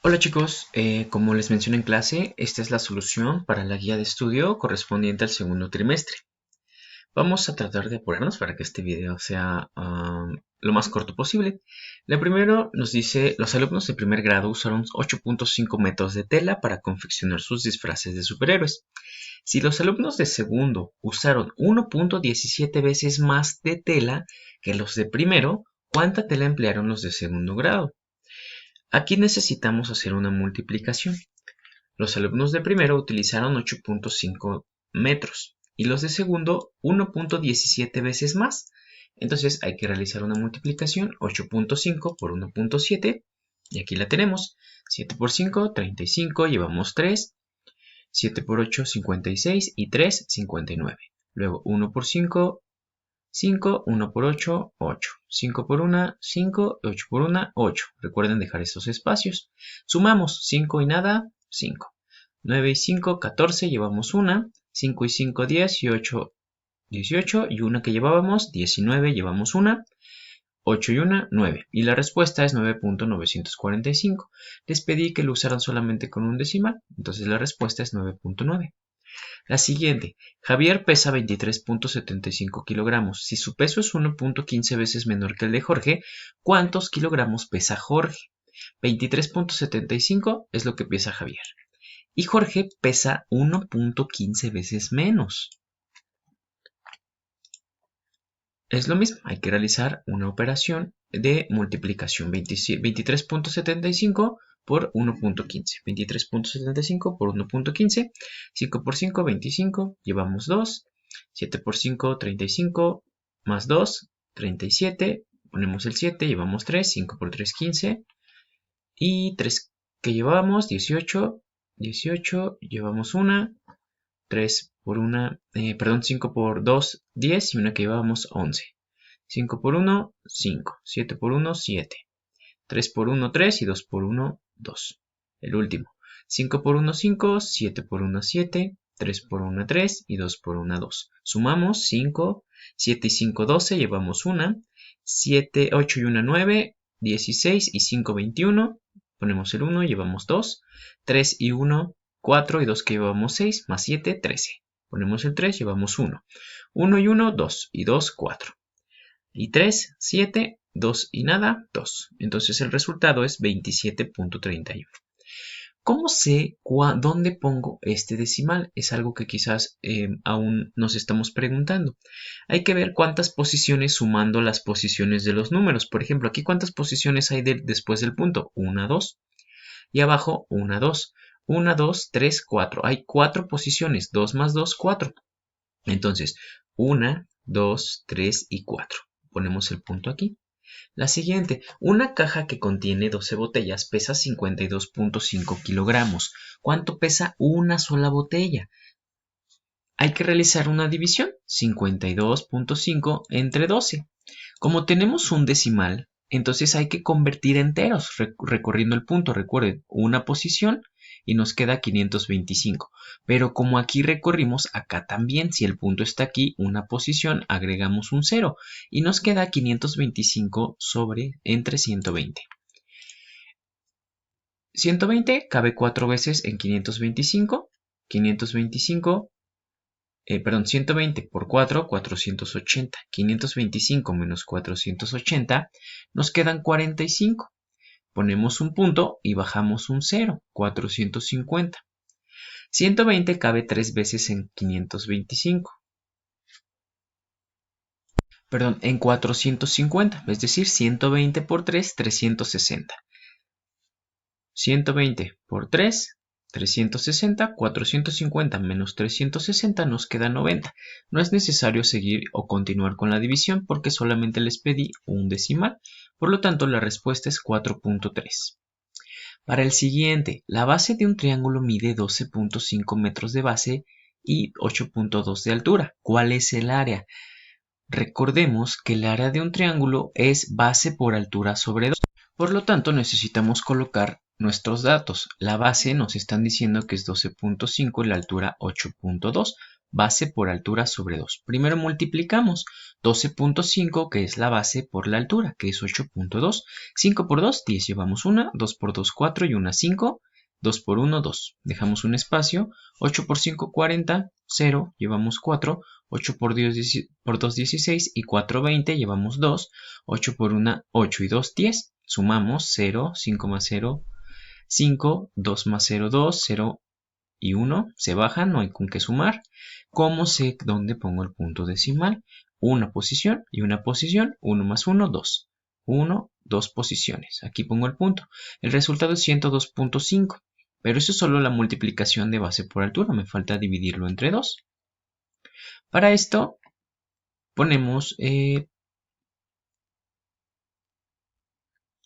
Hola chicos, como les mencioné en clase, esta es la solución para la guía de estudio correspondiente al segundo trimestre. Vamos a tratar de apurarnos para que este video sea lo más corto posible. La primero nos dice, los alumnos de primer grado usaron 8.5 metros de tela para confeccionar sus disfraces de superhéroes. Si los alumnos de segundo usaron 1.17 veces más de tela que los de primero, ¿cuánta tela emplearon los de segundo grado? Aquí necesitamos hacer una multiplicación. Los alumnos de primero utilizaron 8.5 metros y los de segundo 1.17 veces más. Entonces hay que realizar una multiplicación, 8.5 por 1.7 y aquí la tenemos. 7 por 5, 35, llevamos 3, 7 por 8, 56 y 3, 59. Luego 1 por 5, 5, 1 por 8, 8. 5 por 1, 5, 8 por 1, 8. Recuerden dejar estos espacios. Sumamos 5 y nada, 5. 9 y 5, 14, llevamos una. 5 y 5, 10 y 8, 18. Y una que llevábamos, 19, llevamos una. 8 y 1, 9. Y la respuesta es 9.945. Les pedí que lo usaran solamente con un decimal, entonces la respuesta es 9.9. La siguiente, Javier pesa 23.75 kilogramos. Si su peso es 1.15 veces menor que el de Jorge, ¿cuántos kilogramos pesa Jorge? 23.75 es lo que pesa Javier. Y Jorge pesa 1.15 veces menos. Es lo mismo, hay que realizar una operación de multiplicación. 23.75 por 1.15. 23.75 por 1.15. 5 por 5, 25. Llevamos 2. 7 por 5, 35. Más 2, 37. Ponemos el 7, llevamos 3. 5 por 3, 15. Y 3 que llevamos, 18. 18, llevamos 1. 3 por 1, 5 por 2, 10 y una que llevábamos 11. 5 por 1, 5. 7 por 1, 7. 3 por 1, 3 y 2 por 1, 2. El último. 5 por 1, 5. 7 por 1, 7. 3 por 1, 3 y 2 por 1, 2. Sumamos 5. 7 y 5, 12. Llevamos 1. 7, 8 y 1, 9. 16 y 5, 21. Ponemos el 1, llevamos 2. 3 y 1, 4 y 2 que llevamos 6. Más 7, 13. Ponemos el 3, llevamos 1. 1 y 1, 2. Y 2, 4. Y 3, 7, 2 y nada, 2. Entonces el resultado es 27.31. ¿Cómo sé dónde pongo este decimal? Es algo que quizás aún nos estamos preguntando. Hay que ver cuántas posiciones sumando las posiciones de los números. Por ejemplo, aquí cuántas posiciones hay después del punto. 1, 2. Y abajo 1, 2. 1, 2, 3, 4. Hay 4 posiciones. 2 más 2, 4. Entonces, 1, 2, 3 y 4. Ponemos el punto aquí. La siguiente, una caja que contiene 12 botellas pesa 52.5 kilogramos. ¿Cuánto pesa una sola botella? Hay que realizar una división, 52.5 entre 12. Como tenemos un decimal, entonces hay que convertir enteros recorriendo el punto. Recuerden, una posición y nos queda 525. Pero como aquí recorrimos, acá también, si el punto está aquí, una posición, agregamos un 0 y nos queda 525 sobre entre 120. 120 cabe 4 veces en 525. 120 por 4, 480. 525 menos 480, nos quedan 45. Ponemos un punto y bajamos un 0, 450. 120 cabe 3 veces en 525. Perdón, en 450, es decir, 120 por 3, 360. 120 por 3, 360, 450 menos 360 nos queda 90. No es necesario seguir o continuar con la división porque solamente les pedí un decimal. Por lo tanto, la respuesta es 4.3. Para el siguiente, la base de un triángulo mide 12.5 metros de base y 8.2 de altura. ¿Cuál es el área? Recordemos que el área de un triángulo es base por altura sobre 2. Por lo tanto, necesitamos colocar nuestros datos. La base nos están diciendo que es 12.5 y la altura 8.2. base por altura sobre 2. Primero multiplicamos 12.5, que es la base por la altura, que es 8.2. 5 por 2, 10, llevamos 1, 2 por 2, 4 y 1, 5. 2 por 1, 2. Dejamos un espacio. 8 por 5, 40. 0, llevamos 4. 8 por 2, 16. Y 4, 20, llevamos 2. 8 por 1, 8 y 2, 10. Sumamos 0, 5 más 0, 5. 2 más 0, 2. 0 y 1 se bajan, no hay con qué sumar. ¿Cómo sé dónde pongo el punto decimal? Una posición y una posición. 1 más 1, 2. 1, 2 posiciones. Aquí pongo el punto. El resultado es 102.5. Pero eso es solo la multiplicación de base por altura. Me falta dividirlo entre 2. Para esto ponemos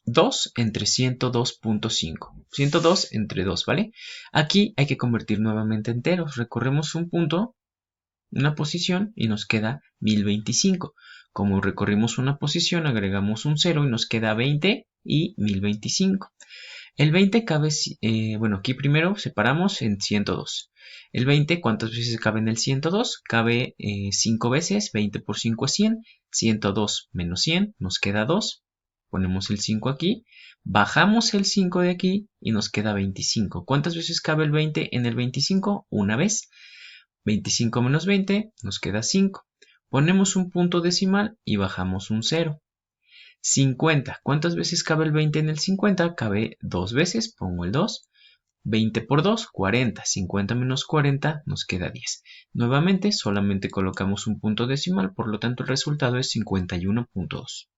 2 entre 102.5. 102 entre 2, ¿vale? Aquí hay que convertir nuevamente enteros. Recorremos un punto, una posición, y nos queda 1025. Como recorrimos una posición, agregamos un 0 y nos queda 20 y 1025. El 20 cabe, bueno, aquí primero separamos en 102. El 20, ¿cuántas veces cabe en el 102? Cabe 5 veces, 20 por 5 es 100. 102 menos 100, nos queda 2. Ponemos el 5 aquí, bajamos el 5 de aquí y nos queda 25. ¿Cuántas veces cabe el 20 en el 25? Una vez. 25 menos 20, nos queda 5. Ponemos un punto decimal y bajamos un 0. 50. ¿Cuántas veces cabe el 20 en el 50? Cabe 2 veces, pongo el 2. 20 por 2, 40. 50 menos 40 nos queda 10. Nuevamente, solamente colocamos un punto decimal, por lo tanto el resultado es 51.2.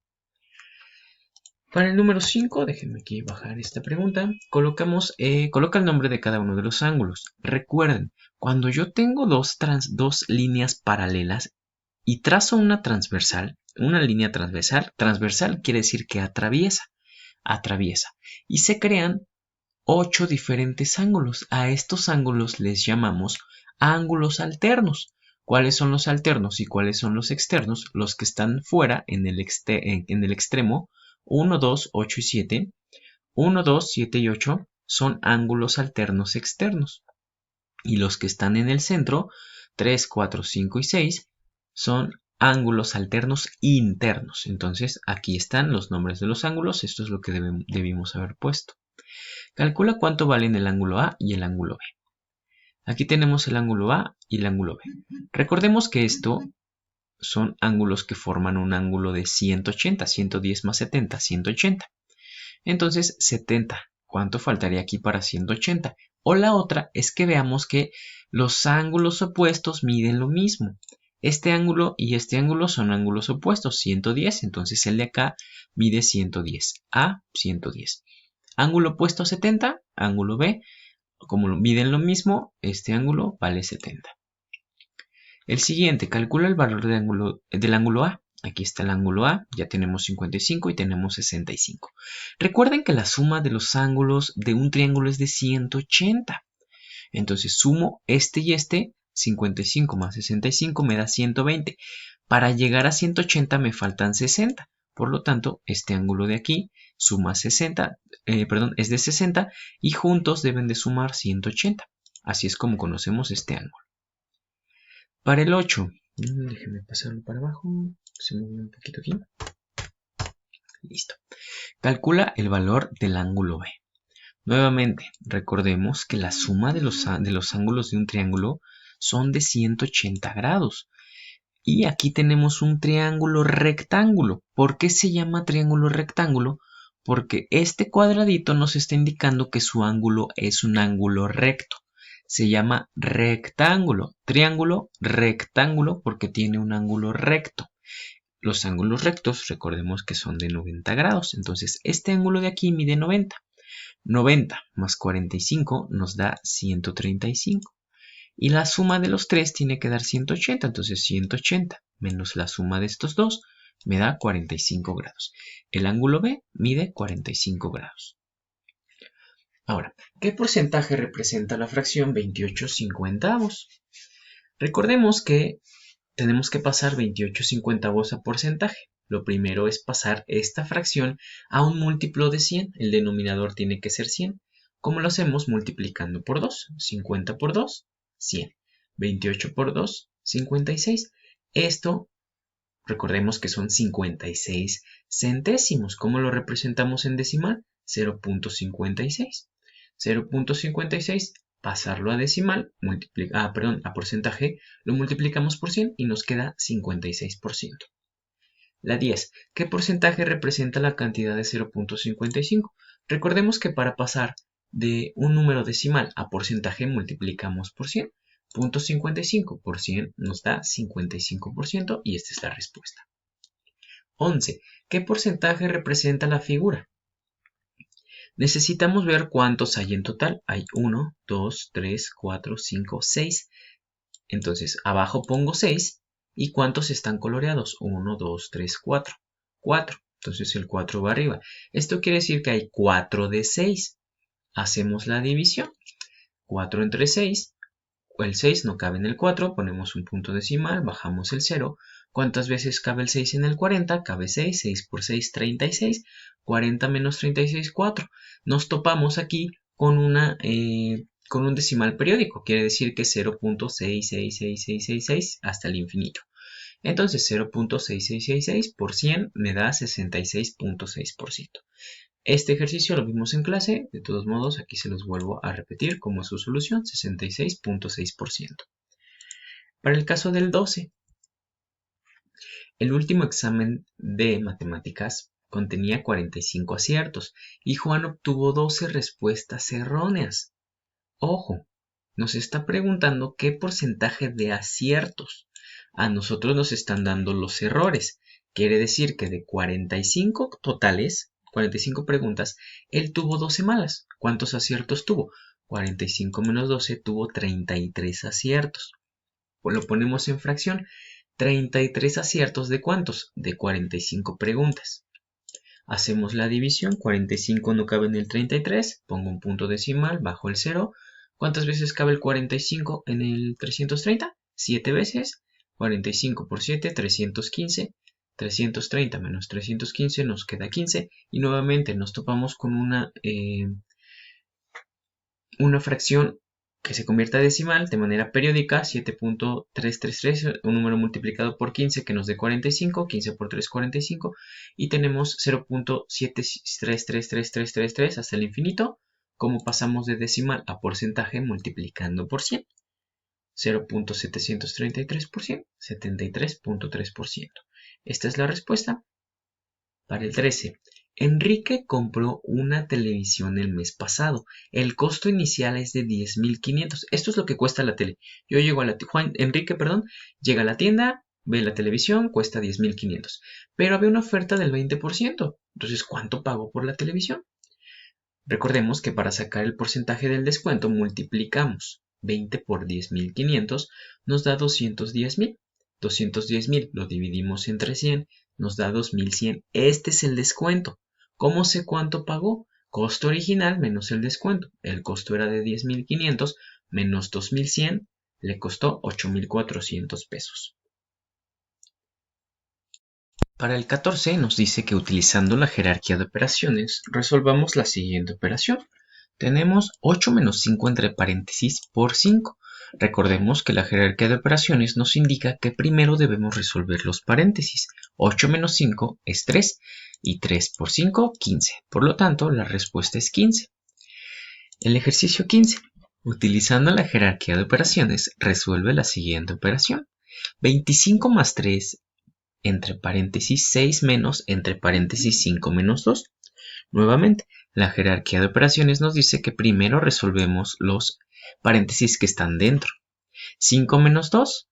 Para el número 5, déjenme aquí bajar esta pregunta, coloca el nombre de cada uno de los ángulos. Recuerden, cuando yo tengo dos líneas paralelas y trazo una transversal, una línea transversal quiere decir que atraviesa, y se crean 8 diferentes ángulos. A estos ángulos les llamamos ángulos alternos. ¿Cuáles son los alternos y cuáles son los externos? Los que están fuera en el extremo 1, 2, 8 y 7. 1, 2, 7 y 8 son ángulos alternos externos. Y los que están en el centro, 3, 4, 5 y 6, son ángulos alternos internos. Entonces, aquí están los nombres de los ángulos. Esto es lo que debimos haber puesto. Calcula cuánto valen el ángulo A y el ángulo B. Aquí tenemos el ángulo A y el ángulo B. Recordemos que esto son ángulos que forman un ángulo de 180. 110 más 70, 180. Entonces, 70. ¿Cuánto faltaría aquí para 180? O la otra es que veamos que los ángulos opuestos miden lo mismo. Este ángulo y este ángulo son ángulos opuestos, 110. Entonces, el de acá mide 110. A, 110. Ángulo opuesto a 70, ángulo B. Como miden lo mismo, este ángulo vale 70. El siguiente, calcula el valor del ángulo A. Aquí está el ángulo A, ya tenemos 55 y tenemos 65. Recuerden que la suma de los ángulos de un triángulo es de 180. Entonces sumo este y este, 55 más 65 me da 120. Para llegar a 180 me faltan 60. Por lo tanto, este ángulo de aquí suma 60, es de 60 y juntos deben de sumar 180. Así es como conocemos este ángulo. Para el 8, déjenme pasarlo para abajo, se movió un poquito aquí. Listo. Calcula el valor del ángulo B. Nuevamente, recordemos que la suma de los ángulos de un triángulo son de 180 grados. Y aquí tenemos un triángulo rectángulo. ¿Por qué se llama triángulo rectángulo? Porque este cuadradito nos está indicando que su ángulo es un ángulo recto. Se llama rectángulo. Triángulo rectángulo porque tiene un ángulo recto. Los ángulos rectos, recordemos que son de 90 grados. Entonces, este ángulo de aquí mide 90. 90 más 45 nos da 135. Y la suma de los tres tiene que dar 180. Entonces 180 menos la suma de estos dos me da 45 grados. El ángulo B mide 45 grados. Ahora, ¿qué porcentaje representa la fracción 28/50? Recordemos que tenemos que pasar 28/50 a porcentaje. Lo primero es pasar esta fracción a un múltiplo de 100. El denominador tiene que ser 100. ¿Cómo lo hacemos? Multiplicando por 2. 50 por 2, 100. 28 por 2, 56. Esto, recordemos que son 56 centésimos. ¿Cómo lo representamos en decimal? 0.56. 0.56, pasarlo a decimal, a porcentaje, lo multiplicamos por 100 y nos queda 56%. La 10. ¿Qué porcentaje representa la cantidad de 0.55? Recordemos que para pasar de un número decimal a porcentaje multiplicamos por 100. 0.55 por 100 nos da 55% y esta es la respuesta. 11. ¿Qué porcentaje representa la figura? Necesitamos ver cuántos hay en total. Hay 1, 2, 3, 4, 5, 6. Entonces, abajo pongo 6. ¿Y cuántos están coloreados? 1, 2, 3, 4. 4. Entonces el 4 va arriba. Esto quiere decir que hay 4 de 6. Hacemos la división. 4 entre 6. El 6 no cabe en el 4. Ponemos un punto decimal. Bajamos el 0. ¿Cuántas veces cabe el 6 en el 40? Cabe 6. 6 por 6, 36. 40 menos 36, 4. Nos topamos aquí con un decimal periódico. Quiere decir que 0.66666 hasta el infinito. Entonces 0.6666 por 100 me da 66.6%. Este ejercicio lo vimos en clase. De todos modos, aquí se los vuelvo a repetir como su solución, 66.6%. Para el caso del 12, el último examen de matemáticas contenía 45 aciertos y Juan obtuvo 12 respuestas erróneas. Ojo, nos está preguntando qué porcentaje de aciertos. A nosotros nos están dando los errores. Quiere decir que de 45 totales, 45 preguntas, él tuvo 12 malas. ¿Cuántos aciertos tuvo? 45 menos 12 tuvo 33 aciertos. Pues lo ponemos en fracción. 33 aciertos ¿de cuántos? De 45 preguntas. Hacemos la división. 45 no cabe en el 33. Pongo un punto decimal, bajo el 0. ¿Cuántas veces cabe el 45 en el 330? 7 veces. 45 por 7, 315. 330 menos 315 nos queda 15. Y nuevamente nos topamos con una fracción que se convierta a decimal de manera periódica. 7.333, un número multiplicado por 15 que nos dé 45. 15 por 3, 45. Y tenemos 0.733333 hasta el infinito. ¿Cómo pasamos de decimal a porcentaje multiplicando por 100? 0.733%, 73.3%. Esta es la respuesta. Para el 13. Enrique compró una televisión el mes pasado. El costo inicial es de 10.500. Esto es lo que cuesta la tele. Yo llego a la Enrique, llega a la tienda, ve la televisión, cuesta 10.500. Pero había una oferta del 20%. Entonces, ¿cuánto pagó por la televisión? Recordemos que para sacar el porcentaje del descuento multiplicamos 20 por 10.500, nos da 210.000. 210.000 lo dividimos entre 100, nos da 2.100. Este es el descuento. ¿Cómo sé cuánto pagó? Costo original menos el descuento. El costo era de 10.500 menos 2.100, le costó 8.400 pesos. Para el 14 nos dice que utilizando la jerarquía de operaciones resolvamos la siguiente operación. Tenemos 8 menos 5 entre paréntesis por 5. Recordemos que la jerarquía de operaciones nos indica que primero debemos resolver los paréntesis. 8 menos 5 es 3 y 3 por 5, 15. Por lo tanto, la respuesta es 15. El ejercicio 15. Utilizando la jerarquía de operaciones, resuelve la siguiente operación. 25 más 3 entre paréntesis 6 menos entre paréntesis 5 menos 2. Nuevamente, la jerarquía de operaciones nos dice que primero resolvemos los paréntesis que están dentro. 5 menos 2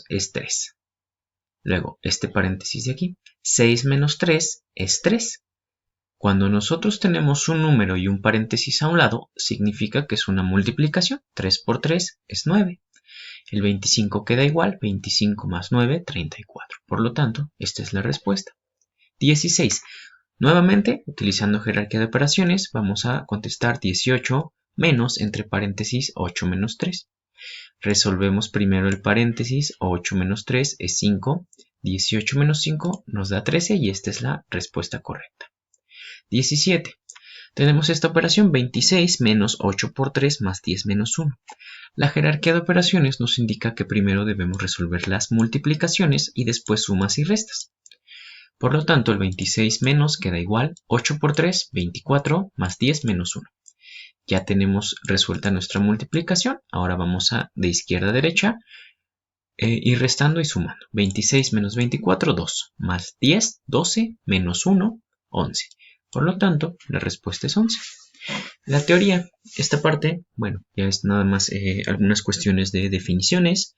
es 3. Luego, este paréntesis de aquí, 6 menos 3 es 3. Cuando nosotros tenemos un número y un paréntesis a un lado, significa que es una multiplicación. 3 por 3 es 9. El 25 queda igual, 25 más 9, 34. Por lo tanto, esta es la respuesta. 16. Nuevamente, utilizando jerarquía de operaciones, vamos a contestar 18 menos, entre paréntesis, 8 menos 3. Resolvemos primero el paréntesis, 8 menos 3 es 5. 18 menos 5 nos da 13 y esta es la respuesta correcta. 17. Tenemos esta operación 26 menos 8 por 3 más 10 menos 1. La jerarquía de operaciones nos indica que primero debemos resolver las multiplicaciones y después sumas y restas. Por lo tanto, el 26 menos queda igual 8 por 3, 24 más 10 menos 1. Ya tenemos resuelta nuestra multiplicación. Ahora vamos de izquierda a derecha ir restando y sumando. 26 menos 24, 2. Más 10, 12, menos 1, 11. Por lo tanto, la respuesta es 11. La teoría, esta parte, bueno, ya es nada más algunas cuestiones de definiciones.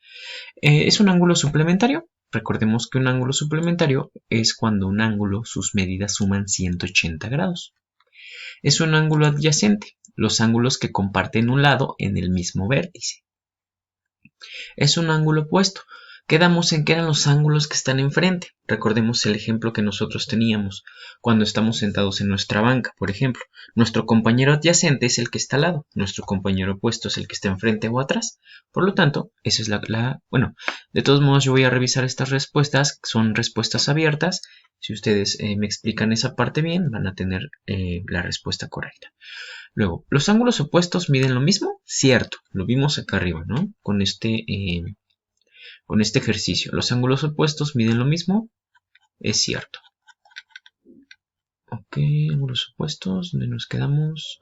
Es un ángulo suplementario. Recordemos que un ángulo suplementario es cuando un ángulo, sus medidas suman 180 grados. Es un ángulo adyacente, los ángulos que comparten un lado en el mismo vértice. Es un ángulo opuesto. Quedamos en que eran los ángulos que están enfrente. Recordemos el ejemplo que nosotros teníamos cuando estamos sentados en nuestra banca, por ejemplo. Nuestro compañero adyacente es el que está al lado. Nuestro compañero opuesto es el que está enfrente o atrás. Por lo tanto, esa es bueno, de todos modos yo voy a revisar estas respuestas. Son respuestas abiertas. Si ustedes me explican esa parte bien, van a tener la respuesta correcta. Luego, ¿los ángulos opuestos miden lo mismo? Cierto, lo vimos acá arriba, ¿no? Con este ejercicio. ¿Los ángulos opuestos miden lo mismo? Es cierto. Ok, ángulos opuestos, ¿dónde nos quedamos?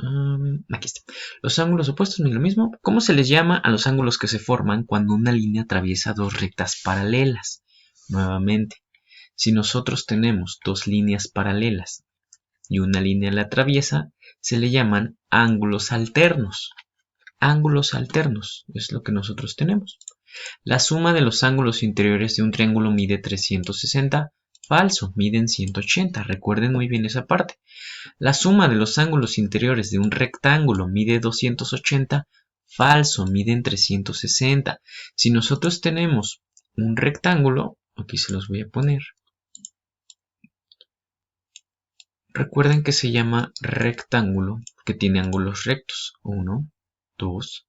Aquí está. Los ángulos opuestos miden lo mismo. ¿Cómo se les llama a los ángulos que se forman cuando una línea atraviesa dos rectas paralelas? Nuevamente, si nosotros tenemos dos líneas paralelas y una línea la atraviesa, se le llaman ángulos alternos. Ángulos alternos es lo que nosotros tenemos. La suma de los ángulos interiores de un triángulo mide 360. Falso, miden 180. Recuerden muy bien esa parte. La suma de los ángulos interiores de un rectángulo mide 280. Falso, miden 360. Si nosotros tenemos un rectángulo, aquí se los voy a poner. Recuerden que se llama rectángulo, que tiene ángulos rectos. 1, 2,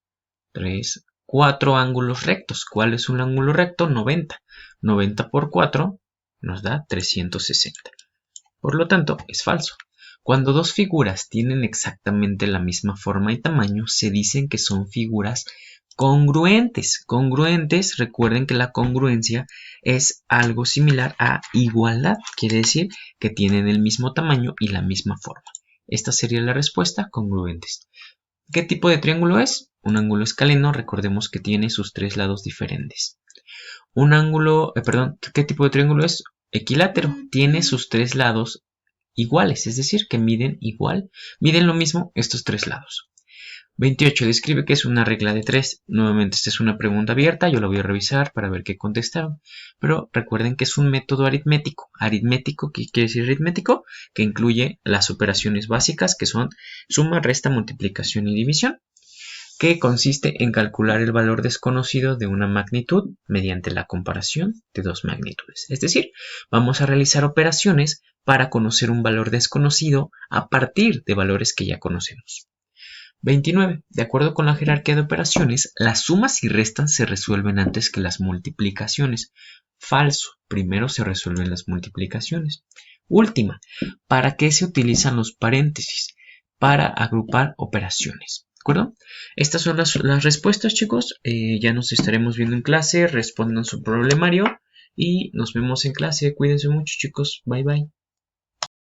3, 4 ángulos rectos. ¿Cuál es un ángulo recto? 90. 90 por 4 nos da 360. Por lo tanto, es falso. Cuando dos figuras tienen exactamente la misma forma y tamaño, se dicen que son figuras congruentes. Congruentes, recuerden que la congruencia es algo similar a igualdad. Quiere decir que tienen el mismo tamaño y la misma forma. Esta sería la respuesta, congruentes. ¿Qué tipo de triángulo es? Un ángulo escaleno, recordemos que tiene sus tres lados diferentes. Un ángulo, ¿qué tipo de triángulo es? Equilátero, tiene sus tres lados iguales, es decir, que miden igual, miden lo mismo estos tres lados. 28. Describe qué es una regla de 3. Nuevamente, esta es una pregunta abierta. Yo la voy a revisar para ver qué contestaron. Pero recuerden que es un método aritmético. ¿Aritmético qué quiere decir aritmético? Que incluye las operaciones básicas que son suma, resta, multiplicación y división. Que consiste en calcular el valor desconocido de una magnitud mediante la comparación de dos magnitudes. Es decir, vamos a realizar operaciones para conocer un valor desconocido a partir de valores que ya conocemos. 29. De acuerdo con la jerarquía de operaciones, las sumas y restas se resuelven antes que las multiplicaciones. Falso. Primero se resuelven las multiplicaciones. Última. ¿Para qué se utilizan los paréntesis? Para agrupar operaciones. ¿De acuerdo? Estas son las respuestas, chicos. Ya nos estaremos viendo en clase. Respondan su problemario y nos vemos en clase. Cuídense mucho, chicos. Bye, bye.